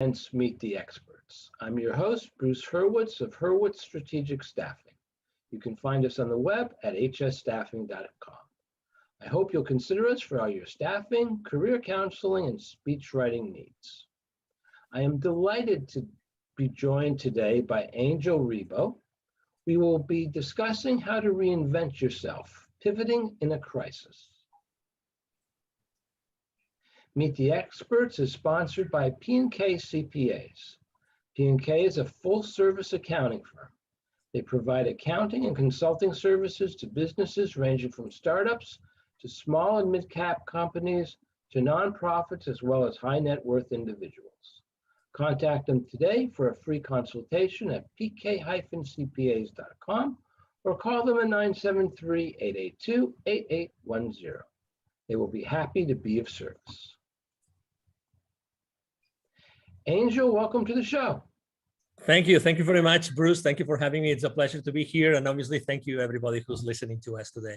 Meet the Experts. I'm your host, Bruce Hurwitz of Hurwitz Strategic Staffing. You can find us on the web at hsstaffing.com. I hope you'll consider us for all your staffing, career counseling, and speech writing needs. I am delighted to be joined today by Angel Ribo. We will be discussing how to reinvent yourself, pivoting in a crisis. Meet the Experts is sponsored by P&K CPAs. P&K is a full-service accounting firm. They provide accounting and consulting services to businesses ranging from startups to small and mid-cap companies to nonprofits as well as high-net-worth individuals. Contact them today for a free consultation at pk-cpas.com or call them at 973-882-8810. They will be happy to be of service. Angel, welcome to the show. Thank you. Thank you very much, Bruce. Thank you for having me. It's a pleasure to be here. And obviously, thank you, everybody who's listening to us today.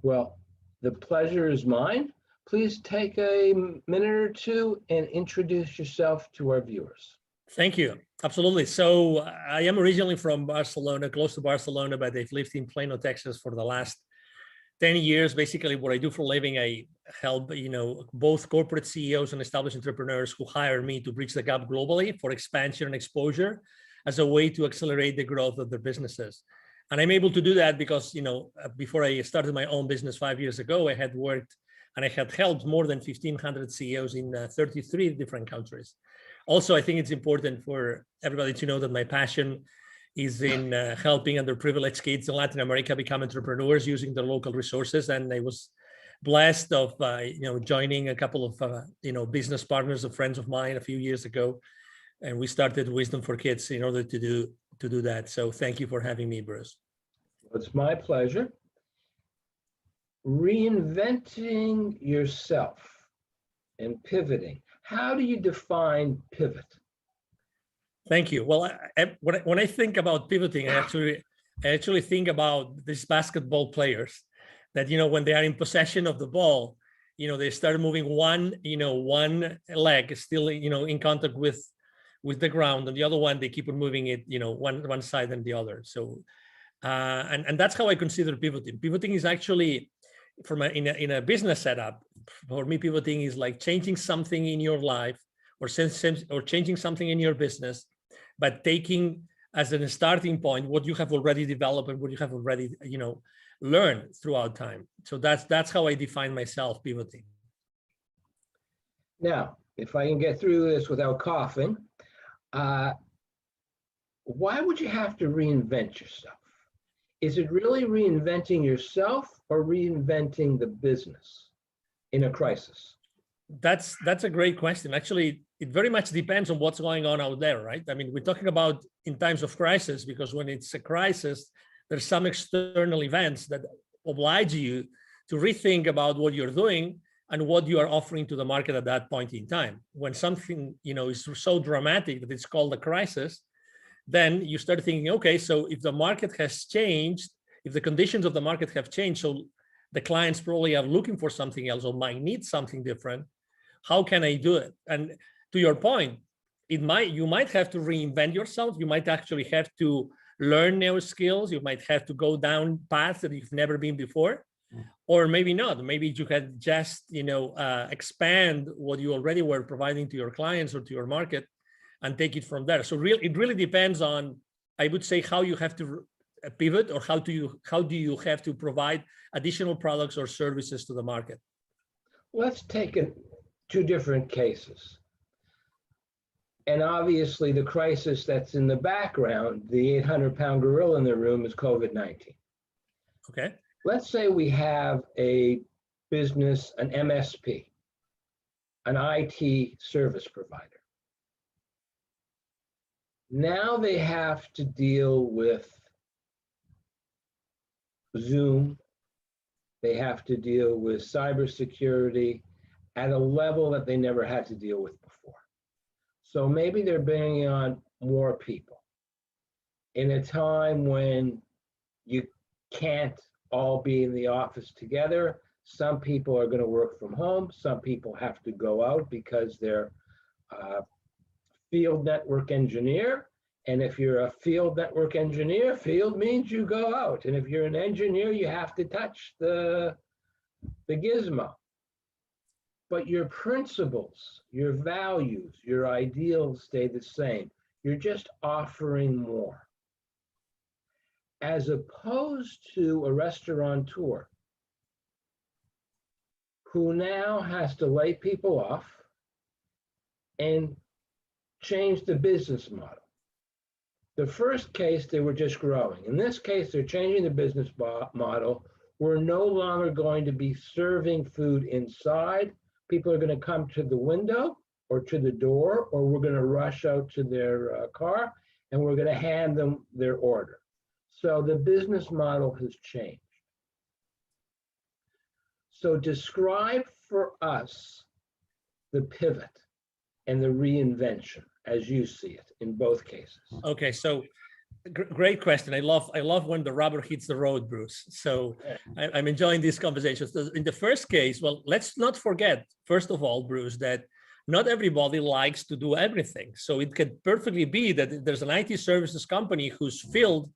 Well, the pleasure is mine. Please take a minute or two and introduce yourself to our viewers. Thank you. Absolutely. So I am originally from Barcelona, close to Barcelona, but I've lived in Plano, Texas for the last 10 years. Basically, what I do for a living, I help both corporate CEOs and established entrepreneurs who hire me to bridge the gap globally for expansion and exposure as a way to accelerate the growth of their businesses. And I'm able to do that because, before I started my own business 5 years ago, I had worked and I had helped more than 1,500 CEOs in 33 different countries. Also, I think it's important for everybody to know that my passion is in helping underprivileged kids in Latin America become entrepreneurs using their local resources. And I was blessed of joining a couple of business partners, of friends of mine a few years ago, and we started Wisdom for Kids in order to do that. So thank you for having me, Bruce. It's my pleasure. Reinventing yourself and pivoting. How do you define pivot? Thank you. Well, when I think about pivoting, I actually think about these basketball players that, when they are in possession of the ball, they start moving one leg is still, in contact with the ground, and the other one, they keep on moving it, one side and the other. So, and that's how I consider pivoting. Pivoting is actually, in a business setup, for me, pivoting is like changing something in your life or changing something in your business, but taking as a starting point what you have already developed and what you have already learned throughout time. So that's how I define myself pivoting. Now, if I can get through this without coughing, why would you have to reinvent yourself? Is it really reinventing yourself or reinventing the business in a crisis? That's a great question. Actually, it very much depends on what's going on out there, right? I mean, we're talking about in times of crisis, because when it's a crisis, there's some external events that oblige you to rethink about what you're doing and what you are offering to the market at that point in time. When something, is so dramatic that it's called a crisis, then you start thinking, okay, so if the market has changed, if the conditions of the market have changed, so the clients probably are looking for something else or might need something different. How can I do it? And to your point, you might have to reinvent yourself. You might actually have to learn new skills. You might have to go down paths that you've never been before, or maybe not. Maybe you can just, expand what you already were providing to your clients or to your market and take it from there. So it really depends on, I would say, how you have to pivot, or how do you have to provide additional products or services to the market. Let's take two different cases. And obviously the crisis that's in the background, the 800-pound gorilla in the room, is COVID-19. Okay. Let's say we have a business, an MSP, an IT service provider. Now they have to deal with Zoom. They have to deal with cybersecurity at a level that they never had to deal with before. So maybe they're bringing on more people in a time when you can't all be in the office together. Some people are going to work from home. Some people have to go out because their field network engineer. And if you're a field network engineer, field means you go out. And if you're an engineer, you have to touch the gizmo. But your principles, your values, your ideals stay the same. You're just offering more. As opposed to a restaurateur who now has to lay people off and change the business model. The first case, they were just growing. In this case, they're changing the business model. We're no longer going to be serving food inside. People are going to come to the window or to the door, or we're going to rush out to their car, and we're going to hand them their order. So the business model has changed. So describe for us the pivot and the reinvention as you see it in both cases. Okay, so great question. I love when the rubber hits the road, Bruce. So I'm enjoying these conversations. In the first case, well, let's not forget, first of all, Bruce, that not everybody likes to do everything. So it could perfectly be that there's an IT services company who's filled,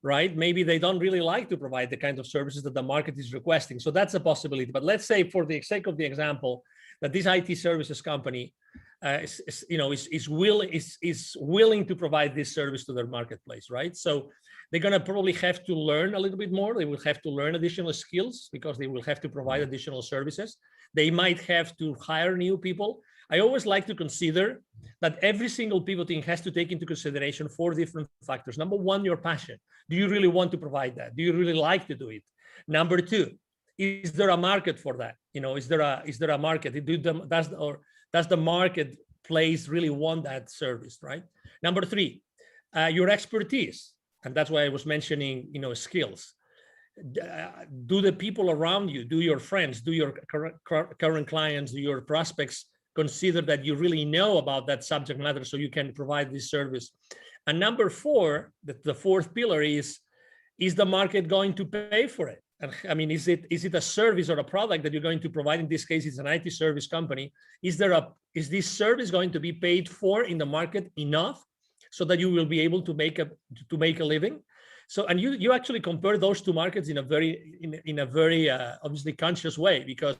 right? Maybe they don't really like to provide the kind of services that the market is requesting. So that's a possibility. But let's say, for the sake of the example, that this IT services company is willing to provide this service to their marketplace, right? So they're going to probably have to learn a little bit more. They will have to learn additional skills because they will have to provide additional services. They might have to hire new people. I always like to consider that every single pivoting has to take into consideration 4 different factors. Number 1, your passion. Do you really want to provide that? Do you really like to do it? Number 2, is there a market for that? Is there a market? Does the marketplace really want that service, right? Number 3, your expertise, and that's why I was mentioning, skills. Do the people around you, do your friends, do your current clients, do your prospects consider that you really know about that subject matter so you can provide this service? And number 4, the fourth pillar is the market going to pay for it? And I mean, is it a service or a product that you're going to provide? In this case, it's an IT service company. Is this service going to be paid for in the market enough so that you will be able to make a living? So, and you actually compare those 2 markets in a very obviously conscious way, because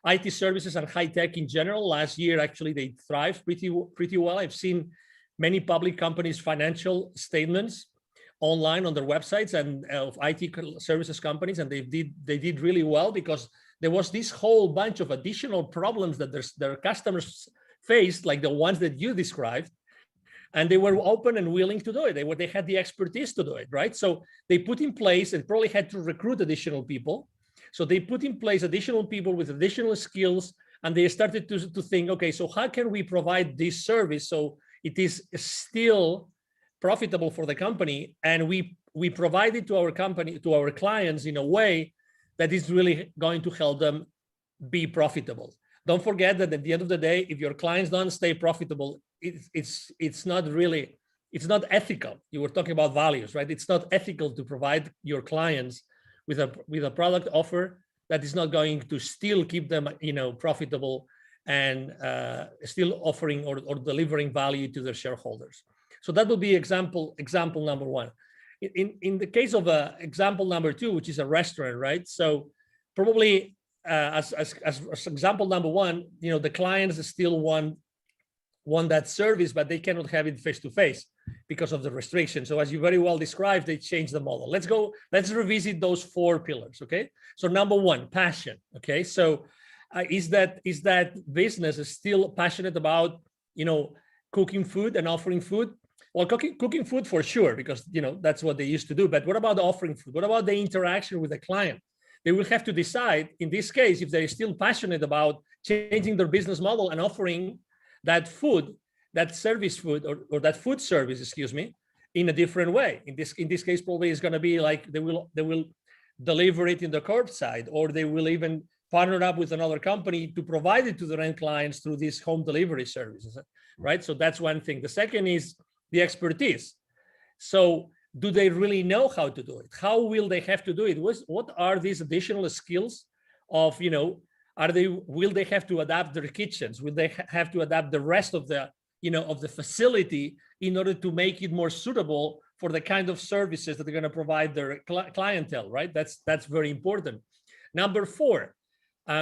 IT services and high tech in general, last year actually they thrived pretty well. I've seen many public companies' financial statements online on their websites and of IT services companies, and they did really well because there was this whole bunch of additional problems that their customers faced, like the ones that you described, and they were open and willing to do it. They had the expertise to do it, right? So they put in place and probably had to recruit additional people. So they put in place additional people with additional skills, and they started to think, okay, so how can we provide this service so it is still profitable for the company, and we provide it to our clients in a way that is really going to help them be profitable. Don't forget that at the end of the day, if your clients don't stay profitable, it's not ethical. You were talking about values, right? It's not ethical to provide your clients with a product offer that is not going to still keep them, profitable and still offering or delivering value to their shareholders. So that would be example number 1. In the case of example number 2, which is a restaurant, right? So probably as example number 1, the clients still want that service, but they cannot have it face to face because of the restrictions. So as you very well described, they changed the model. Let's revisit those 4 pillars. Okay. So number 1, passion. Okay. So is that business is still passionate about, cooking food and offering food? Well, cooking food for sure, because that's what they used to do. But what about offering food? What about the interaction with the client? They will have to decide in this case if they're still passionate about changing their business model and offering that food, that service food, or that food service, in a different way. In this case, probably it's going to be like they will deliver it in the curbside, or they will even partner up with another company to provide it to their end clients through these home delivery services, right? So that's one thing. The second is the expertise. So do they really know how to do it? How will they have to do it? What are these additional skills of, will they have to adapt their kitchens? Will they have to adapt the rest of the of the facility in order to make it more suitable for the kind of services that they're going to provide their clientele, right? That's very important. Number four,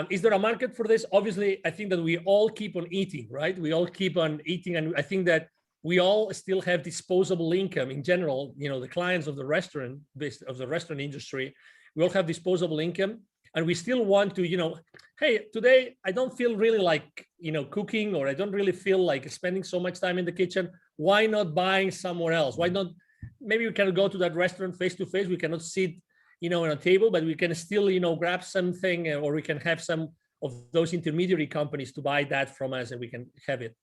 is there a market for this? Obviously, I think that we all keep on eating, right? We all keep on eating, and I think that we all still have disposable income in general. The clients of the restaurant industry, we all have disposable income, and we still want to, hey, today I don't feel really like, cooking, or I don't really feel like spending so much time in the kitchen. Why not buying somewhere else? Why not? Maybe we can go to that restaurant face to face. We cannot sit, on a table, but we can still, grab something, or we can have some of those intermediary companies to buy that from us, and we can have it.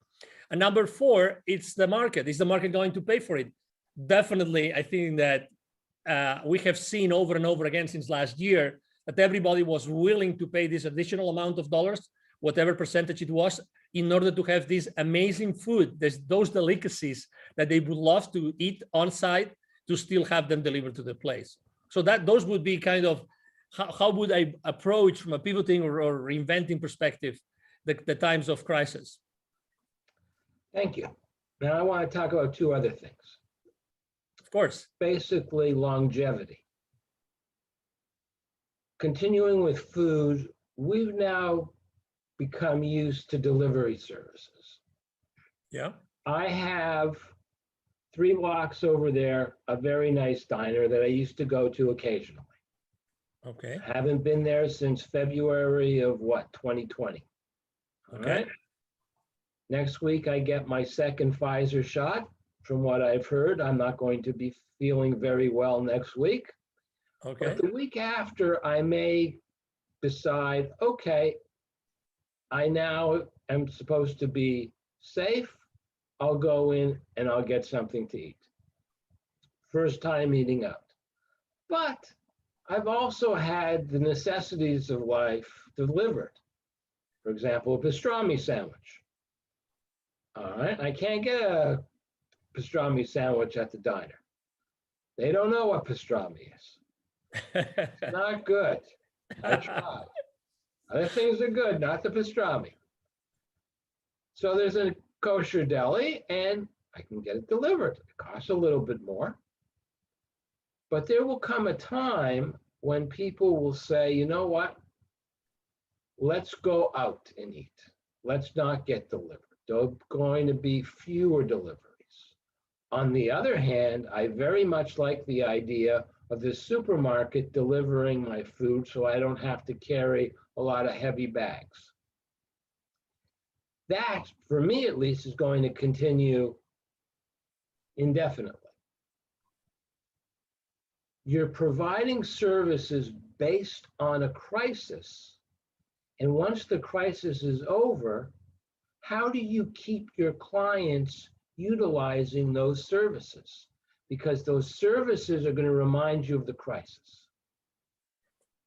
And number four, it's the market. Is the market going to pay for it? Definitely. I think that we have seen over and over again since last year that everybody was willing to pay this additional amount of dollars, whatever percentage it was, in order to have this amazing food, those delicacies that they would love to eat on site, to still have them delivered to the place. So those would be kind of how would I approach, from a pivoting or reinventing perspective, the times of crisis. Thank you. Now I want to talk about two other things. Of course. Basically, longevity. Continuing with food, we've now become used to delivery services. Yeah. I have 3 blocks over there, a very nice diner that I used to go to occasionally. Okay. Haven't been there since February of 2020. All Okay. right. Next week, I get my second Pfizer shot. From what I've heard, I'm not going to be feeling very well next week. Okay. But the week after, I may decide, okay, I now am supposed to be safe. I'll go in and I'll get something to eat. First time eating out. But I've also had the necessities of life delivered. For example, a pastrami sandwich. All right, I can't get a pastrami sandwich at the diner. They don't know what pastrami is. It's not good. I tried. Other things are good, not the pastrami. So there's a kosher deli, and I can get it delivered. It costs a little bit more. But there will come a time when people will say, you know what? Let's go out and eat. Let's not get delivered. There are going to be fewer deliveries. On the other hand, I very much like the idea of the supermarket delivering my food so I don't have to carry a lot of heavy bags. That, for me at least, is going to continue indefinitely. You're providing services based on a crisis, and once the crisis is over, how do you keep your clients utilizing those services? Because those services are going to remind you of the crisis,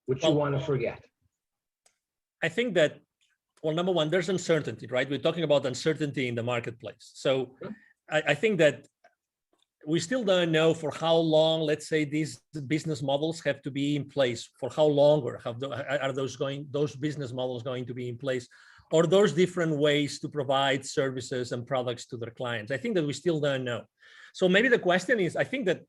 which you want to forget. I think that, well, number one, there's uncertainty, right? We're talking about uncertainty in the marketplace. So I think that we still don't know for how long, let's say, these business models have to be in place. For how long, or are those business models going to be in place, or those different ways to provide services and products to their clients? I think that we still don't know. So maybe the question is, I think that,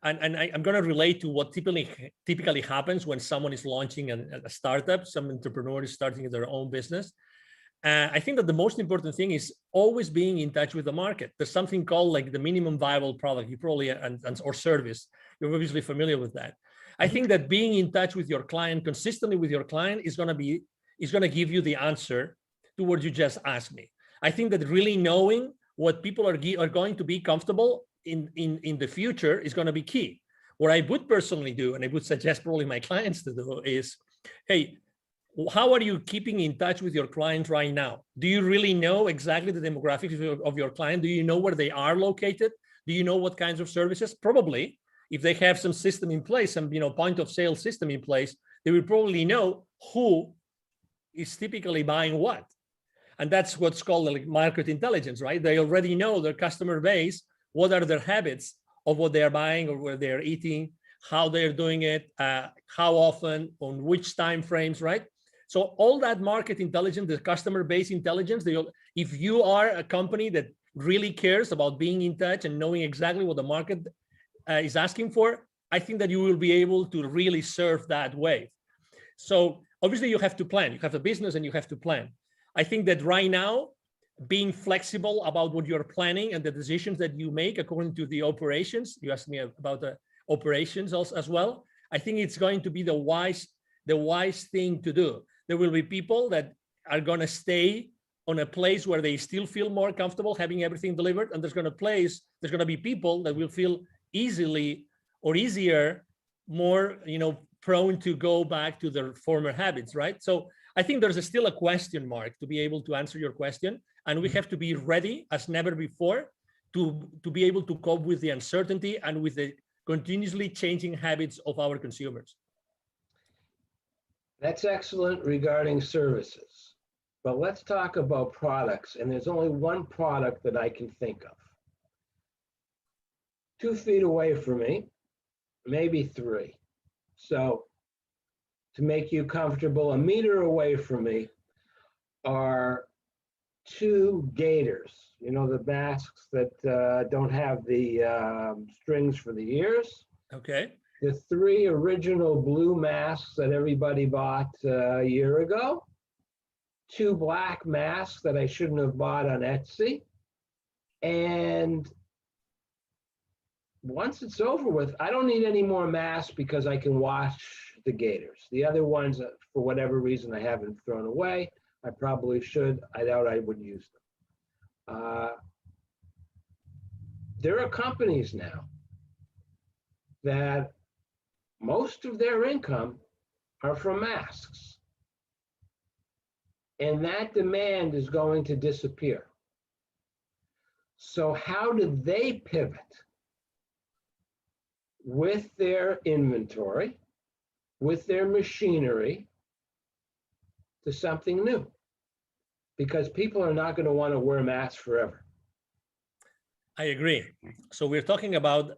and I'm going to relate to what typically happens when someone is launching a startup, some entrepreneur is starting their own business. I think that the most important thing is always being in touch with the market. There's something called like the minimum viable product. You probably, or service, you're obviously familiar with that. I think that being in touch with your client, consistently with your client, is going to give you the answer to what you just asked me. I think that really knowing what people are going to be comfortable in the future is going to be key. What I would personally do, and I would suggest probably my clients to do, is, hey, how are you keeping in touch with your client right now? Do you really know exactly the demographics of your client? Do you know where they are located? Do you know what kinds of services? Probably, if they have some system in place, some point of sale system in place, they will probably know who is typically buying what. And that's what's called like market intelligence, right? They already know their customer base, what are their habits of what they are buying or where they're eating, how they're doing it, how often, on which time frames, right? So all that market intelligence, the customer base intelligence, if you are a company that really cares about being in touch and knowing exactly what the market is asking for, I think that you will be able to really surf that wave. So obviously you have to plan. You have a business and you have to plan. I think that right now, being flexible about what you're planning and the decisions that you make according to the operations, you asked me about the operations also, as well. I think it's going to be the wise thing to do. There will be people that are going to stay on a place where they still feel more comfortable having everything delivered, and there's going to be people that will feel easier, more prone to go back to their former habits, right? So I think there's still a question mark to be able to answer your question, and we have to be ready as never before to be able to cope with the uncertainty and with the continuously changing habits of our consumers. That's excellent regarding services, but let's talk about products, and there's only one product that I can think of. 2 feet away from me, maybe 3. So to make you comfortable, 1 meter away from me are 2 gaiters. You know, the masks that don't have the strings for the ears. Okay. The 3 original blue masks that everybody bought a year ago. 2 black masks that I shouldn't have bought on Etsy. And once it's over with, I don't need any more masks because I can wash the gaiters. The other ones, for whatever reason, I haven't thrown away. I probably should. I doubt I would use them. There are companies now that most of their income are from masks. And that demand is going to disappear. So how do they pivot with their inventory, with their machinery, to something new? Because people are not going to want to wear masks forever. I agree. So we're talking about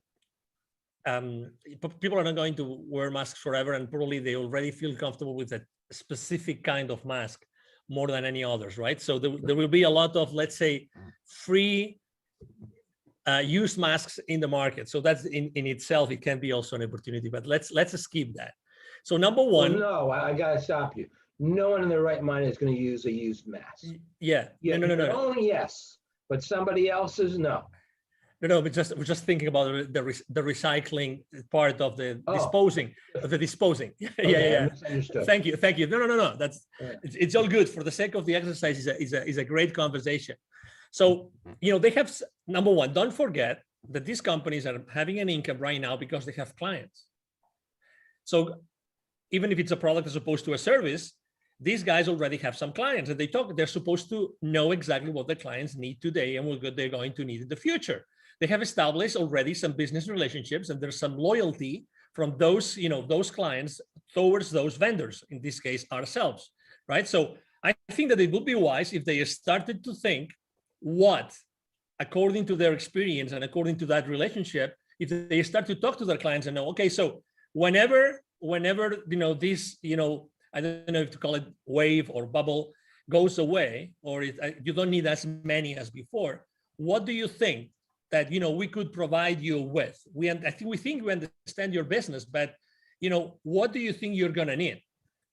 people are not going to wear masks forever, and probably they already feel comfortable with a specific kind of mask more than any others, right? So there will be a lot of, let's say, free use masks in the market. So that's in itself, it can be also an opportunity, but let's skip that. So number one. Well, no, I got to stop you. No one in their right mind is going to use a used mask. Yeah. No. Only yes, but somebody else's, no. No, but we're just thinking about the recycling part of the disposing. Yeah. Misunderstood. Thank you. No. It's all good. For the sake of the exercise, is a great conversation. So they have, number one, don't forget that these companies are having an income right now because they have clients. So even if it's a product as opposed to a service, these guys already have some clients, and they're supposed to know exactly what the clients need today and what they're going to need in the future. They have established already some business relationships, and there's some loyalty from those clients towards those vendors, in this case, ourselves, right? So I think that it would be wise if they started to think what, according to their experience and according to that relationship, if they start to talk to their clients and know, okay, so whenever this, I don't know if to call it wave or bubble, goes away, or you don't need as many as before, what do you think that we could provide you with? We think we understand your business, but what do you think you're gonna need?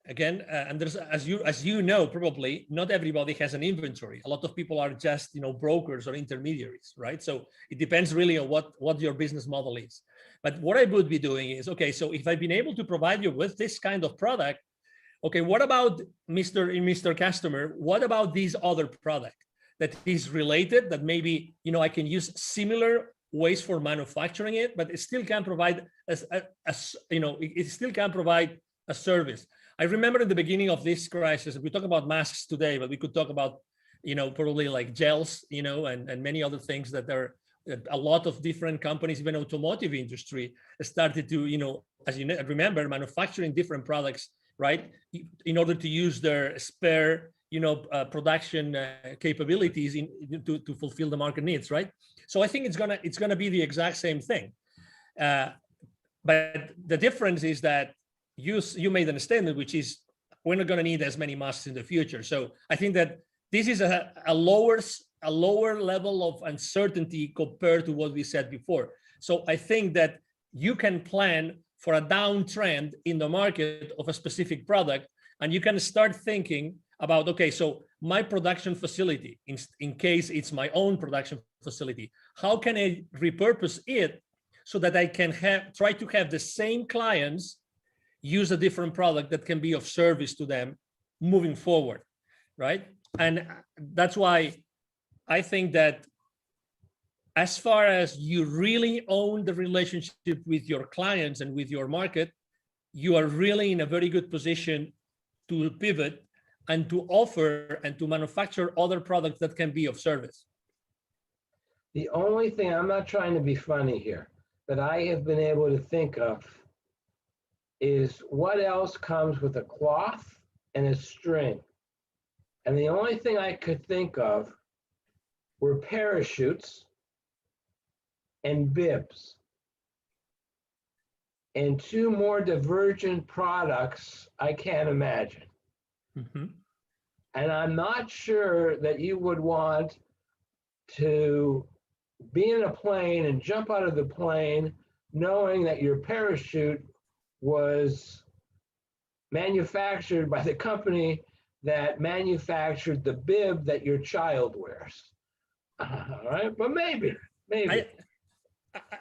Again, and there's, as you know, probably not everybody has an inventory. A lot of people are just brokers or intermediaries, right? So it depends really on what your business model is. But what I would be doing is, okay, so if I've been able to provide you with this kind of product, okay, what about Mr. Customer? What about this other product that is related, that maybe I can use similar ways for manufacturing it, but it still can provide it still can provide a service. I remember in the beginning of this crisis, we talk about masks today, but we could talk about probably like gels, and many other things that are a lot of different companies, even automotive industry, started to as you remember, manufacturing different products, right, in order to use their spare production capabilities to fulfill the market needs, right? So I think it's gonna be the exact same thing, but the difference is that you made a statement, which is we're not going to need as many masks in the future. So I think that this is a lower level of uncertainty compared to what we said before. So I think that you can plan for a downtrend in the market of a specific product, and you can start thinking about, okay, so my production facility, in case it's my own production facility, how can I repurpose it so that I can try to have the same clients use a different product that can be of service to them moving forward, right? And that's why I think that as far as you really own the relationship with your clients and with your market, you are really in a very good position to pivot and to offer and to manufacture other products that can be of service. The only thing, I'm not trying to be funny here, but I have been able to think of is what else comes with a cloth and a string. And the only thing I could think of were parachutes and bibs. And two more divergent products I can't imagine. Mm-hmm. And I'm not sure that you would want to be in a plane and jump out of the plane knowing that your parachute was manufactured by the company that manufactured the bib that your child wears. All right, but maybe.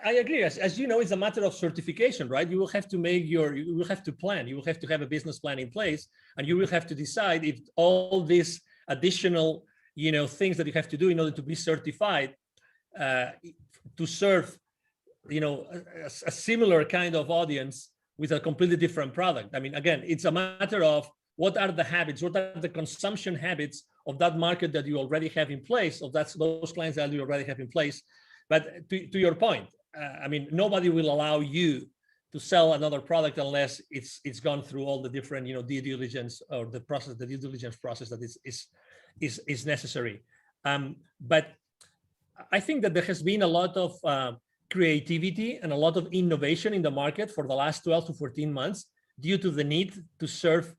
I agree. As you know, it's a matter of certification, right? You will have to you will have to plan. You will have to have a business plan in place, and you will have to decide if all these additional, things that you have to do in order to be certified to serve, a similar kind of audience with a completely different product. I mean, again, it's a matter of what are the habits, what are the consumption habits of that market that you already have in place, of those clients that you already have in place. But to your point, I mean, nobody will allow you to sell another product unless it's gone through all the different, due diligence or the due diligence process that is necessary. But I think that there has been a lot of creativity and a lot of innovation in the market for the last 12 to 14 months due to the need to serve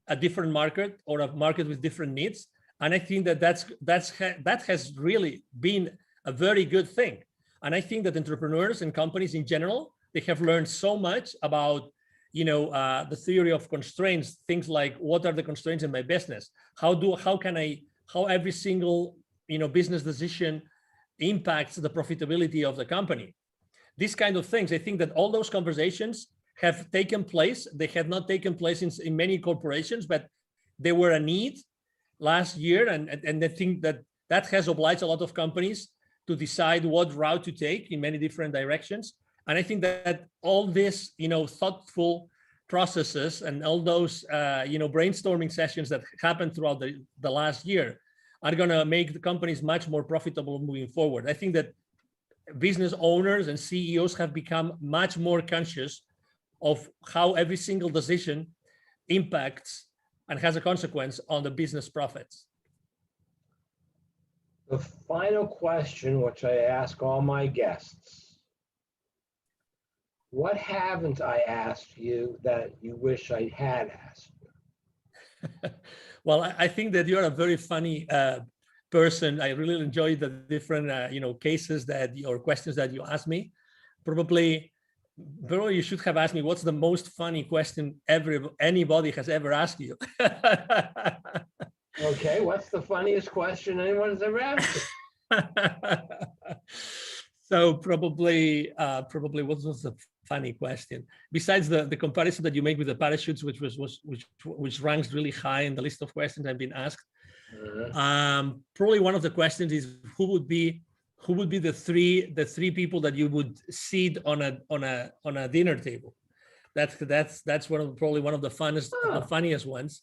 a different market or a market with different needs. And I think that has really been a very good thing. And I think that entrepreneurs and companies in general, they have learned so much about, the theory of constraints, things like what are the constraints in my business? How every single, business decision impacts the profitability of the company. These kind of things, I think that all those conversations have taken place. They have not taken place in many corporations, but they were a need last year. And I think that has obliged a lot of companies to decide what route to take in many different directions. And I think that all this, thoughtful processes and all those, brainstorming sessions that happened throughout the last year are going to make the companies much more profitable moving forward. I think that business owners and CEOs have become much more conscious of how every single decision impacts and has a consequence on the business profits. The final question, which I ask all my guests, what haven't I asked you that you wish I had asked you? Well, I think that you're a very funny person. I really enjoy the different, cases or questions that you asked me. Probably you should have asked me what's the most funny question anybody has ever asked you. Okay, what's the funniest question anyone has ever asked you? So probably what was the funny question? Besides the comparison that you make with the parachutes, which ranks really high in the list of questions I've been asked. Probably one of the questions is who would be the three people that you would seat on a dinner table. That's probably one of the funniest ones,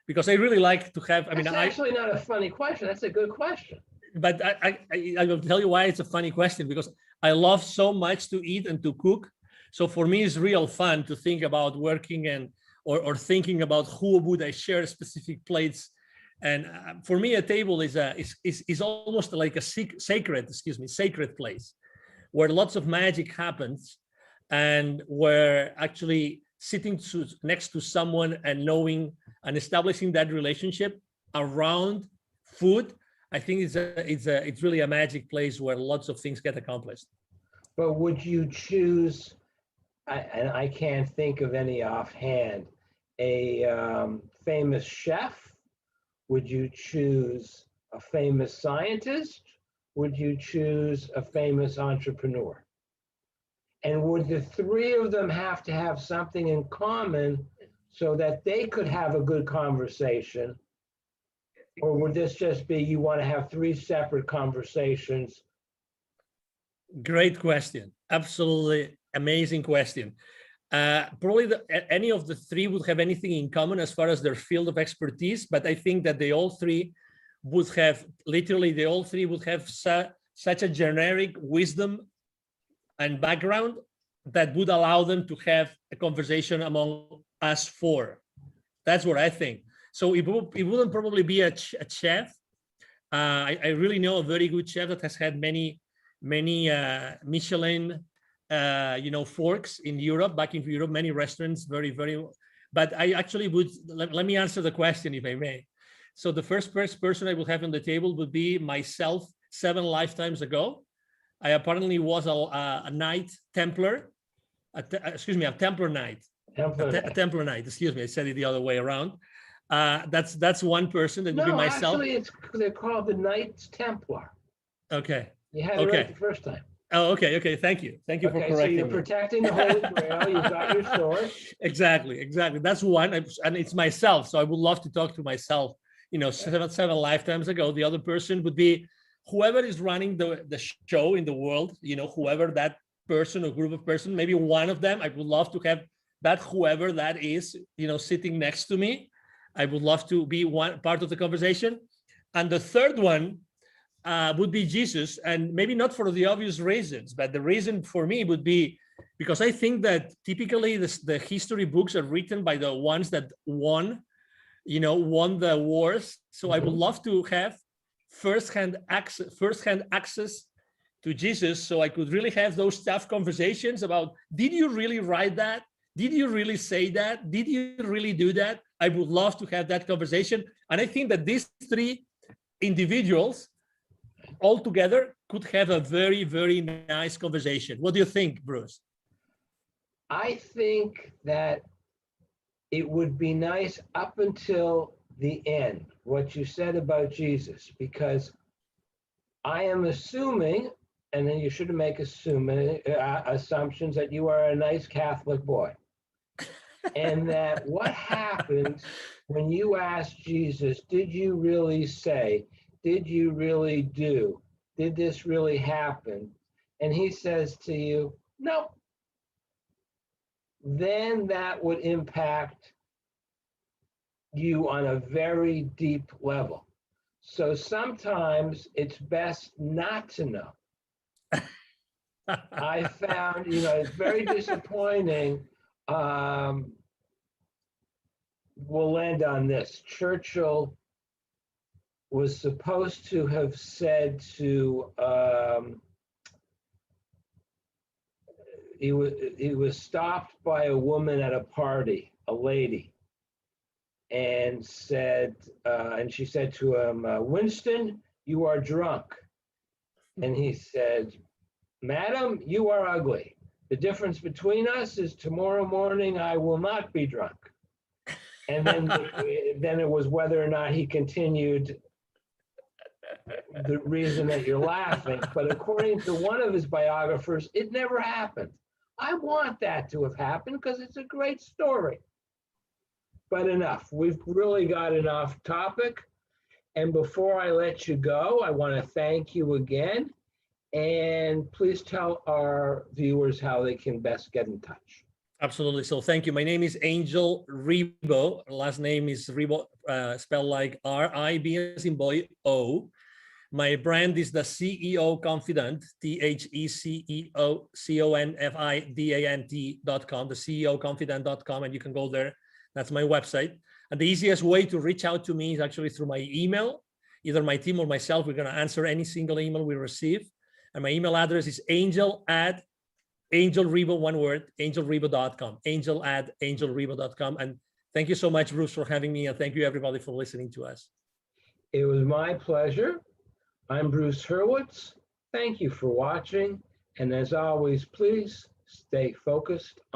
because I really like to have. That's actually not a funny question. That's a good question. But I will tell you why it's a funny question, because I love so much to eat and to cook. So for me, it's real fun to think about working or thinking about who would I share specific plates. And for me, a table is almost like a sacred place where lots of magic happens, and where actually sitting next to someone and knowing and establishing that relationship around food, I think it's really a magic place where lots of things get accomplished. But would you choose, and I can't think of any offhand, a famous chef? Would you choose a famous scientist? Would you choose a famous entrepreneur? And would the three of them have to have something in common so that they could have a good conversation? Or would this just be you want to have three separate conversations? Great question. Absolutely amazing question. Probably any of the three would have anything in common as far as their field of expertise, but I think that they all three would have, such a generic wisdom and background that would allow them to have a conversation among us four. That's what I think. So it wouldn't probably be a chef. I really know a very good chef that has had many Michelin forks in Europe, back in Europe, many restaurants, very, but I actually would, let me answer the question if I may. So the first person I would have on the table would be myself 7 lifetimes ago. I apparently was a Knight Templar, a Templar Knight. A Templar Knight, excuse me, I said it the other way around. That's one person, that would be myself. Actually, they're called the Knights Templar. Okay. You had it right the first time. Oh, okay. Thank you for correcting me. So you're protecting the Holy Grail. You've got your sword. Exactly. That's one, and it's myself. So I would love to talk to myself. 7 lifetimes ago. The other person would be whoever is running the show in the world. Whoever that person or group of person. Maybe one of them. I would love to have that whoever that is. Sitting next to me. I would love to be one part of the conversation. And the third one would be Jesus, and maybe not for the obvious reasons, but the reason for me would be because I think that typically the history books are written by the ones that won the wars. So I would love to have firsthand access to Jesus, so I could really have those tough conversations about, did you really write that? Did you really say that? Did you really do that? I would love to have that conversation. And I think that these three individuals all together could have a very, very nice conversation. What do you think, Bruce? I think that it would be nice up until the end, what you said about Jesus, because I am assuming, and then you shouldn't make assumptions, that you are a nice Catholic boy. And that what happens when you ask Jesus, did you really say, did you really do, did this really happen? And he says to you, no. Then that would impact you on a very deep level. So sometimes it's best not to know. I found, it's very disappointing. We'll end on this. Churchill was supposed to have said to, he was stopped by a woman at a party, a lady, and she said to him, Winston, you are drunk. And he said, Madam, you are ugly. The difference between us is tomorrow morning I will not be drunk. And then it was whether or not he continued the reason that you're laughing. But according to one of his biographers, it never happened. I want that to have happened because it's a great story. But enough. We've really got an off topic. And before I let you go, I want to thank you again. And please tell our viewers how they can best get in touch. Absolutely. So thank you. My name is Angel Ribo. Last name is Ribo, spelled like R-I-B as in boy, O. My brand is the CEO Confidant, THECEOCONFIDANT.com, the CEOConfidant.com, and you can go there. That's my website. And the easiest way to reach out to me is actually through my email. Either my team or myself, we're going to answer any single email we receive. And my email address is angel@ Angel Ribo, one word, angelribo.com, angel@angelribo.com. And thank you so much, Bruce, for having me. And thank you, everybody, for listening to us. It was my pleasure. I'm Bruce Hurwitz. Thank you for watching. And as always, please stay focused